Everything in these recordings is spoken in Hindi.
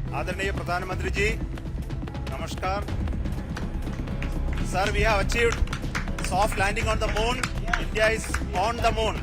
आदरणीय प्रधानमंत्री जी, नमस्कार। Sir, we have achieved soft landing on the moon. India is on the moon.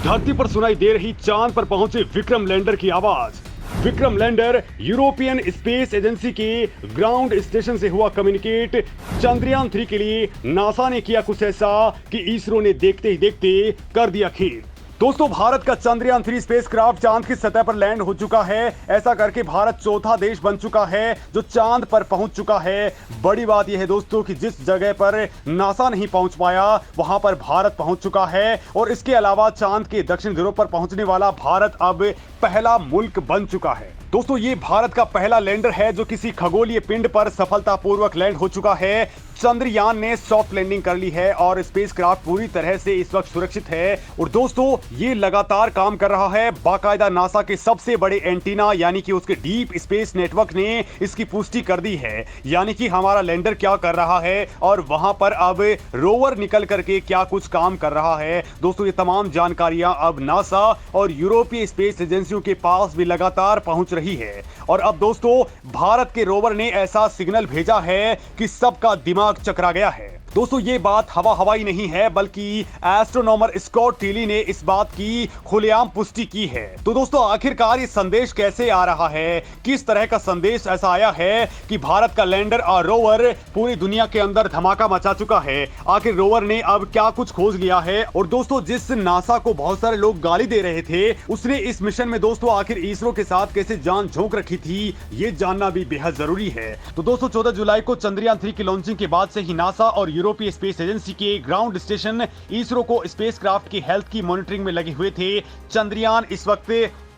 धरती पर सुनाई दे रही चांद पर पहुंचे विक्रम लैंडर की आवाज। Vikram lander European space agency के ग्राउंड स्टेशन से हुआ कम्युनिकेट। चंद्रयान 3 के लिए नासा ने किया कुछ ऐसा कि इसरो ने देखते ही देखते कर दिया खेल। दोस्तों, भारत का चंद्रयान 3 स्पेसक्राफ्ट चांद की सतह पर लैंड हो चुका है। ऐसा करके भारत चौथा देश बन चुका है जो चांद पर पहुंच चुका है। बड़ी बात यह है दोस्तों कि जिस जगह पर नासा नहीं पहुंच पाया वहां पर भारत पहुंच चुका है और इसके अलावा चांद के दक्षिण ध्रुव पर पहुंचने वाला भारत अब पहला मुल्क बन चुका है। दोस्तों, ये भारत का पहला लैंडर है जो किसी खगोलीय पिंड पर सफलतापूर्वक लैंड हो चुका है। चंद्रयान ने सॉफ्ट लैंडिंग कर ली है और स्पेसक्राफ्ट पूरी तरह से इस वक्त सुरक्षित है। और दोस्तों, ये लगातार काम कर रहा है। बाकायदा नासा के सबसे बड़े एंटीना यानी कि उसके डीप स्पेस नेटवर्क ने इसकी पुष्टि कर दी है, यानी कि हमारा लैंडर क्या कर रहा है और वहां पर अब रोवर निकल करके क्या कुछ काम कर रहा है। दोस्तों, ये तमाम जानकारियां अब नासा और यूरोपीय स्पेस एजेंसियों के पास भी लगातार पहुंच रही है। और अब दोस्तों, भारत के रोवर ने ऐसा सिग्नल भेजा है कि सबका दिमाग चकरा गया है। दोस्तों, ये बात हवाई नहीं है बल्कि एस्ट्रोनॉमर स्कॉट टीली ने इस बात की खुलेआम पुष्टि की है। तो दोस्तों, आखिरकार ये संदेश कैसे आ रहा है, किस तरह का संदेश ऐसा आया है कि भारत का लैंडर और रोवर पूरी दुनिया के अंदर धमाका मचा चुका है। आखिर रोवर ने अब क्या कुछ खोज लिया है। और दोस्तों, जिस नासा को बहुत सारे लोग गाली दे रहे थे उसने इस मिशन में दोस्तों आखिर इसरो के साथ कैसे जान झोंक रखी थी, ये जानना भी बेहद जरूरी है। तो दोस्तों, 14 जुलाई को चंद्रयान 3 की लॉन्चिंग के बाद से ही नासा और यूरोपीय स्पेस एजेंसी के ग्राउंड स्टेशन इसरो को स्पेसक्राफ्ट की हेल्थ की मॉनिटरिंग में लगे हुए थे। चंद्रयान इस वक्त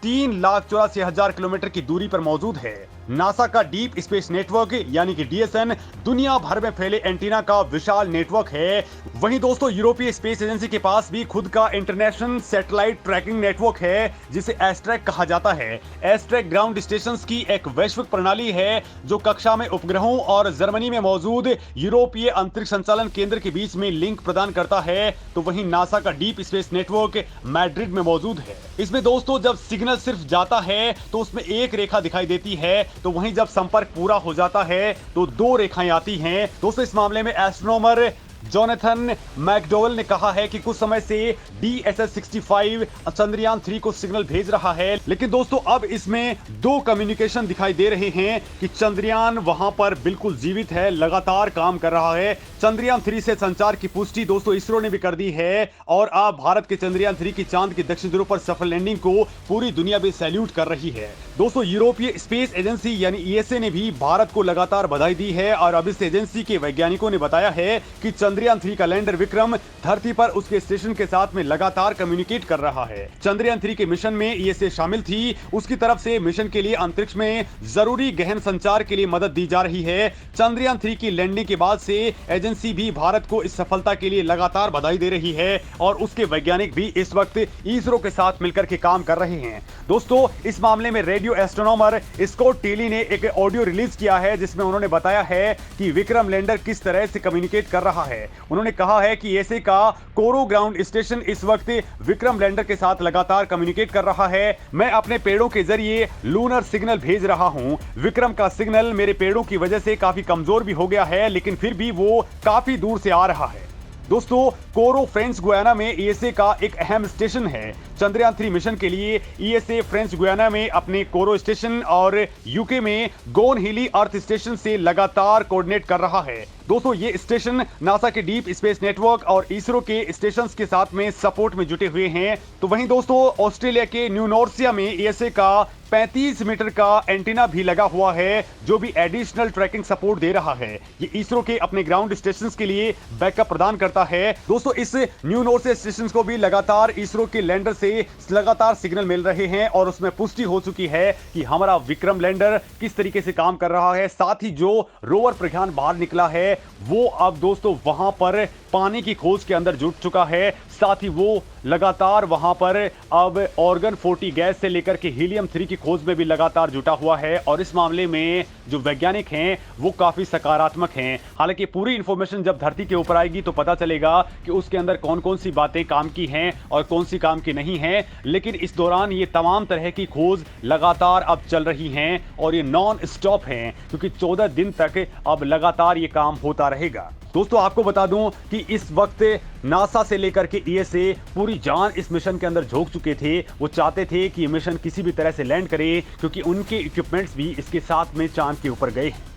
3,84,000 किलोमीटर की दूरी पर मौजूद है। नासा का डीप स्पेस नेटवर्क यानी कि डीएसएन दुनिया भर में फैले एंटीना का विशाल नेटवर्क है। वहीं दोस्तों, यूरोपीय स्पेस एजेंसी के पास भी खुद का इंटरनेशनल सैटेलाइट ट्रैकिंग नेटवर्क है जिसे एस्ट्रैक कहा जाता है। एस्ट्रैक ग्राउंड स्टेशंस की एक वैश्विक प्रणाली है जो कक्षा में उपग्रहों और जर्मनी में मौजूद यूरोपीय अंतरिक्ष संचालन केंद्र के बीच में लिंक प्रदान करता है। तो वहीं नासा का डीप स्पेस नेटवर्क मैड्रिड में मौजूद है। इसमें दोस्तों, जब सिग्नल सिर्फ जाता है तो उसमें एक रेखा दिखाई देती है, तो वहीं जब संपर्क पूरा हो जाता है तो 2 रेखाएं आती हैं। दोस्तों, इस मामले में एस्ट्रोनॉमर जोनाथन मैकडोवेल ने कहा है कि कुछ समय से DSS-65 चंद्रयान 3 को सिग्नल भेज रहा है, लेकिन दोस्तों अब इसमें 2 कम्युनिकेशन दिखाई दे रहे हैं कि चंद्रयान वहां पर बिल्कुल जीवित है, लगातार काम कर रहा है। चंद्रयान 3 से संचार की पुष्टि दोस्तों इसरो ने भी कर दी है और अब भारत के चंद्रयान 3 की चांद के दक्षिण ध्रुव पर सफल लैंडिंग को पूरी दुनिया भी सैल्यूट कर रही है। दोस्तों, यूरोपीय स्पेस एजेंसी यानी ESA ने भी भारत को लगातार बधाई दी है और अब इस एजेंसी के वैज्ञानिकों ने बताया है कि चंद्रयान 3 का लैंडर विक्रम धरती पर उसके स्टेशन के साथ में लगातार कम्युनिकेट कर रहा है। चंद्रयान 3 के मिशन में ESA शामिल थी। उसकी तरफ से मिशन के लिए अंतरिक्ष में जरूरी गहन संचार के लिए मदद दी जा रही है। चंद्रयान 3 की लैंडिंग के बाद से एजेंसी भी भारत को इस सफलता के लिए लगातार बधाई दे रही है और उसके वैज्ञानिक भी इस वक्त इसरो के साथ मिलकर के काम कर रहे हैं। दोस्तों, इस मामले में रेडियो एस्ट्रोनॉमर स्कॉट टीली ने एक ऑडियो रिलीज किया है जिसमें उन्होंने बताया है कि विक्रम लैंडर किस तरह से कम्युनिकेट कर रहा है। उन्होंने कहा है कि ESA का कोरो ग्राउंड स्टेशन इस वक्त विक्रम लैंडर के साथ लगातार कम्युनिकेट कर रहा है। मैं अपने पेड़ों के जरिए लूनर सिग्नल भेज रहा हूं। विक्रम का सिग्नल मेरे पेड़ों की वजह से काफी कमजोर भी हो गया है, लेकिन फिर भी वो काफी दूर से आ रहा है। दोस्तों, कोरो फ्रेंच गुयाना में ESA का एक अहम स्टेशन है। चंद्रयान 3 मिशन के लिए ESA फ्रेंच गुयाना में अपने कोरो स्टेशन और यूके में गोन हिली अर्थ स्टेशन से लगातार कोऑर्डिनेट कर रहा है। दोस्तों, ये स्टेशन नासा के डीप स्पेस नेटवर्क और इसरो के स्टेशंस के साथ में सपोर्ट में जुटे हुए हैं। तो वहीं दोस्तों, ऑस्ट्रेलिया के न्यू नॉर्सिया में ESA का 35 मीटर का एंटीना भी लगा हुआ है जो भी एडिशनल ट्रैकिंग सपोर्ट दे रहा है। ये इसरो के अपने ग्राउंड स्टेशंस के लिए बैकअप प्रदान करता है। दोस्तों, इस न्यू नॉर्सिया स्टेशन को भी लगातार इसरो के लैंडर से लगातार सिग्नल मिल रहे हैं और उसमें पुष्टि हो चुकी है कि हमारा विक्रम लैंडर किस तरीके से काम कर रहा है। साथ ही जो रोवर प्रज्ञान बाहर निकला है वो अब दोस्तों वहां पर पानी की खोज के अंदर जुट चुका है। साथ ही वो लगातार वहां पर अब ऑर्गन 40 गैस से लेकर के हीलियम 3 की खोज में भी लगातार जुटा हुआ है और इस मामले में जो वैज्ञानिक हैं वो काफी सकारात्मक हैं। हालांकि पूरी इंफॉर्मेशन जब धरती के ऊपर आएगी तो पता चलेगा कि उसके अंदर कौन कौन सी बातें काम की हैं और कौन सी काम की नहीं हैं, लेकिन इस दौरान ये तमाम तरह की खोज लगातार अब चल रही हैं और ये नॉन स्टॉप हैं, क्योंकि 14 दिन तक अब लगातार ये काम होता रहेगा। दोस्तों आपको बता दूं कि इस वक्त नासा से लेकर के ईएसए पूरी जान इस मिशन के अंदर झोंक चुके थे। वो चाहते थे कि ये मिशन किसी भी तरह से लैंड करे, क्योंकि उनके इक्विपमेंट्स भी इसके साथ में चांद के ऊपर गए हैं।